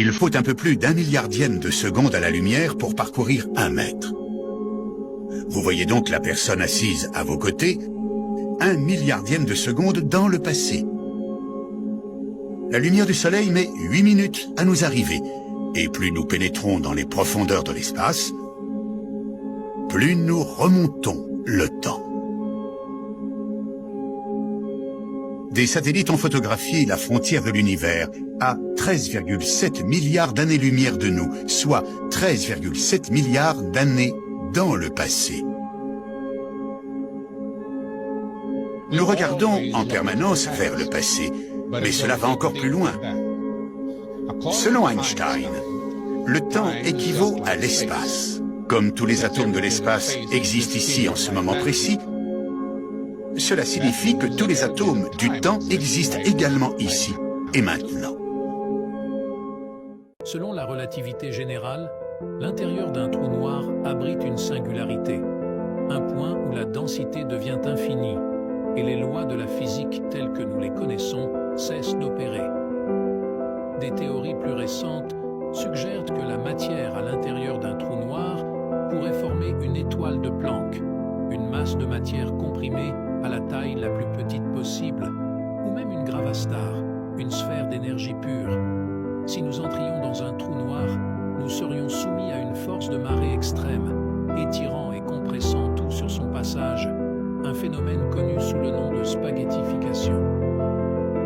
Il faut un peu plus d'1 milliardième de seconde à la lumière pour parcourir 1 mètre. Vous voyez donc la personne assise à vos côtés, 1 milliardième de seconde dans le passé. La lumière du soleil met 8 minutes à nous arriver, et plus nous pénétrons dans les profondeurs de l'espace, plus nous remontons le temps. Des satellites ont photographié la frontière de l'univers à 13,7 milliards d'années-lumière de nous, soit 13,7 milliards d'années dans le passé. Nous regardons en permanence vers le passé, mais cela va encore plus loin. Selon Einstein, le temps équivaut à l'espace. Comme tous les atomes de l'espace existent ici en ce moment précis, cela signifie que tous les atomes du temps existent également ici et maintenant. Selon la relativité générale, l'intérieur d'un trou noir abrite une singularité, un point où la densité devient infinie et les lois de la physique telles que nous les connaissons cessent d'opérer. Des théories plus récentes suggèrent que la matière à l'intérieur d'un trou noir pourrait former une étoile de Planck, une masse de matière comprimée à la taille la plus petite possible, ou même une gravastar, une sphère d'énergie pure. Si nous entrions dans un trou noir, nous serions soumis à une force de marée extrême, étirant et compressant tout sur son passage, un phénomène connu sous le nom de spaghettification.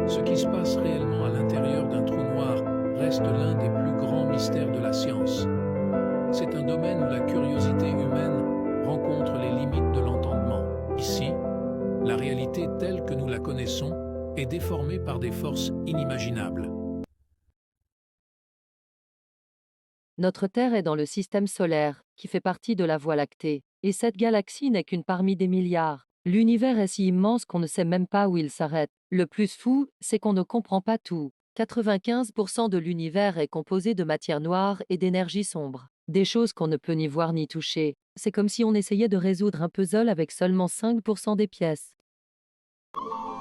Ce qui se passe réellement à l'intérieur d'un trou noir reste l'un des plus grands mystères de la science. C'est un domaine où la curiosité humaine rencontre les limites de l'entendement. Ici, la réalité telle que nous la connaissons est déformée par des forces inimaginables. Notre Terre est dans le système solaire, qui fait partie de la Voie lactée, et cette galaxie n'est qu'une parmi des milliards. L'univers est si immense qu'on ne sait même pas où il s'arrête. Le plus fou, c'est qu'on ne comprend pas tout. 95% de l'univers est composé de matière noire et d'énergie sombre. Des choses qu'on ne peut ni voir ni toucher. C'est comme si on essayait de résoudre un puzzle avec seulement 5% des pièces.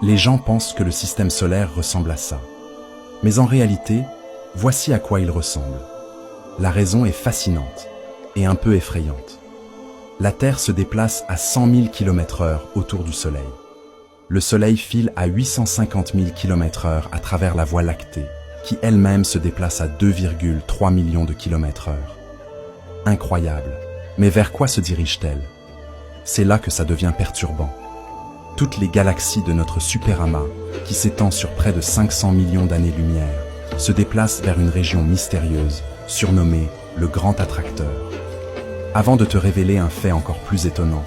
Les gens pensent que le système solaire ressemble à ça. Mais en réalité, voici à quoi il ressemble. La raison est fascinante et un peu effrayante. La Terre se déplace à 100 000 km/h autour du Soleil. Le Soleil file à 850 000 km/h à travers la Voie lactée, qui elle-même se déplace à 2,3 millions de km/h. Incroyable. Mais vers quoi se dirige-t-elle? C'est là que ça devient perturbant. Toutes les galaxies de notre superamas, qui s'étend sur près de 500 millions d'années-lumière, se déplacent vers une région mystérieuse, surnommée le Grand Attracteur. Avant de te révéler un fait encore plus étonnant,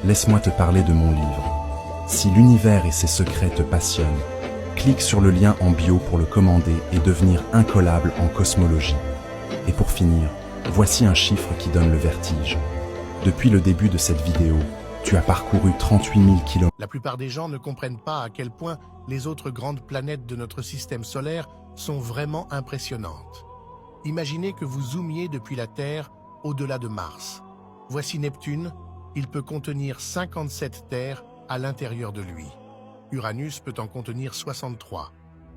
laisse-moi te parler de mon livre. Si l'univers et ses secrets te passionnent, clique sur le lien en bio pour le commander et devenir incollable en cosmologie. Et pour finir, voici un chiffre qui donne le vertige. Depuis le début de cette vidéo, tu as parcouru 38 000 km. La plupart des gens ne comprennent pas à quel point les autres grandes planètes de notre système solaire sont vraiment impressionnantes. Imaginez que vous zoomiez depuis la Terre au-delà de Mars. Voici Neptune, il peut contenir 57 terres à l'intérieur de lui. Uranus peut en contenir 63.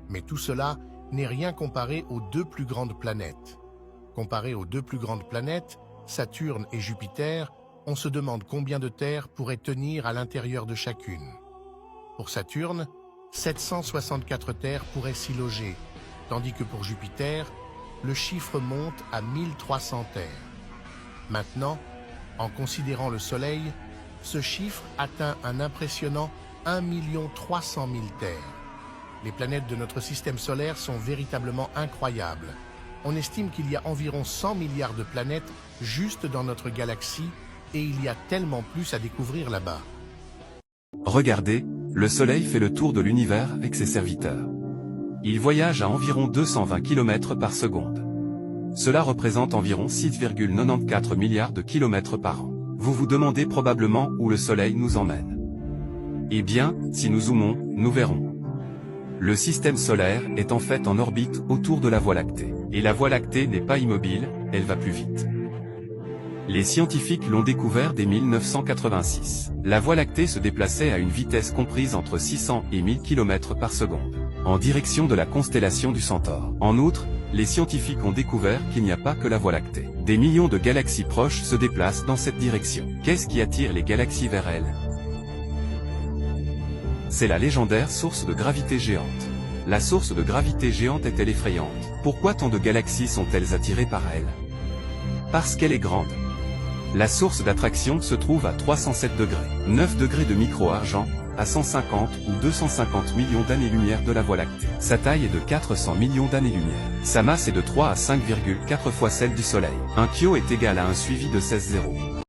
Mais tout cela n'est rien comparé aux deux plus grandes planètes. Comparé aux deux plus grandes planètes, Saturne et Jupiter, on se demande combien de terres pourraient tenir à l'intérieur de chacune. Pour Saturne, 764 terres pourraient s'y loger, tandis que pour Jupiter, le chiffre monte à 1300 terres. Maintenant, en considérant le Soleil, ce chiffre atteint un impressionnant 1 300 000 terres. Les planètes de notre système solaire sont véritablement incroyables. On estime qu'il y a environ 100 milliards de planètes juste dans notre galaxie et il y a tellement plus à découvrir là-bas. Regardez, le Soleil fait le tour de l'univers avec ses serviteurs. Il voyage à environ 220 km par seconde. Cela représente environ 6,94 milliards de kilomètres par an. Vous vous demandez probablement où le Soleil nous emmène. Eh bien, si nous zoomons, nous verrons. Le système solaire est en fait en orbite autour de la Voie lactée. Et la Voie lactée n'est pas immobile, elle va plus vite. Les scientifiques l'ont découvert dès 1986. La Voie lactée se déplaçait à une vitesse comprise entre 600 et 1000 km par seconde, en direction de la constellation du Centaure. En outre, les scientifiques ont découvert qu'il n'y a pas que la Voie lactée. Des millions de galaxies proches se déplacent dans cette direction. Qu'est-ce qui attire les galaxies vers elles? C'est la légendaire source de gravité géante. La source de gravité géante est-elle effrayante? Pourquoi tant de galaxies sont-elles attirées par elle? Parce qu'elle est grande. La source d'attraction se trouve à 307 degrés, 9 degrés de micro-argent, à 150 ou 250 millions d'années-lumière de la Voie lactée. Sa taille est de 400 millions d'années-lumière. Sa masse est de 3 à 5,4 fois celle du Soleil. Un Kyo est égal à un suivi de 16 zéros.